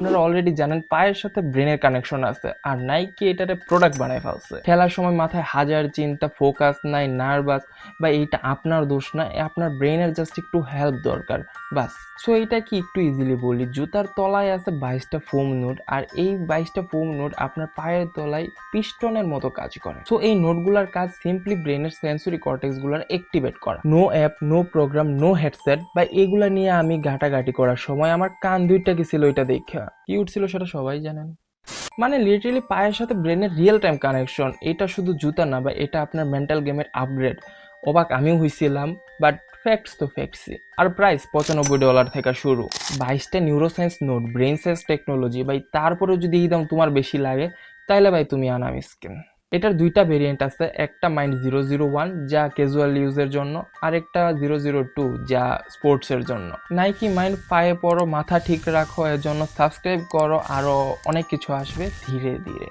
আপনারা অলরেডি জানেন পায়ের সাথে ব্রেনের কানেকশন আছে, আর নাইকি এটারে প্রোডাক্ট বানায় ফেলছে। খেলার সময় মাথায় হাজার চিন্তা, ফোকাস নাই, নার্ভাস বা এইটা আপনার দোষ না, আপনার ব্রেনের জাস্ট একটু হেল্প দরকার বাস। সো এটা কি একটু ইজিলি বলি, জুতার তলায় আছে 22টা ফোম নোড, আর এই 22টা ফোম নোড আপনার পায়ের তলায় পিস্টনের মতো কাজ করে। সো এই নোডগুলোর কাজ সিম্পলি ব্রেনের সেন্সরি কর্টেক্স গুলার অ্যাক্টিভেট করা। No app, no program, no headset বা এগুলা নিয়ে আমি ঘাটাঘাটি করার সময় আমার কান দুইটা গেছিল, ওইটা দেখা কি উঠছিল সেটা সবাই জানেন। মানে লিটারেলি পায়ের সাথে ব্রেনের রিয়েল টাইম কানেকশন। এটা শুধু জুতা না, বা এটা আপনার মেন্টাল গেমের আপগ্রেড। অবাক আমিও হয়েছিলাম, বাট ফ্যাক্টস তো ফ্যাক্টসই। আর প্রাইস $95 থেকে শুরু। 22টা neuroscience note, brain science technology ভাই, তারপরেও যদি এই দাম তোমার বেশি লাগে তাহলে ভাই তুমি আনা মিসকিন। এটার দুইটা ভেরিয়েন্ট আছে, একটা মাইন্ড 001 যা ক্যাজুয়াল ইউজের জন্য, আর একটা 002 যা স্পোর্টসের জন্য। নাইকি মাইন্ড পায়ে পড়ো, মাথা ঠিক রাখো এর জন্য সাবস্ক্রাইব করো, আরো অনেক কিছু আসবে ধীরে ধীরে।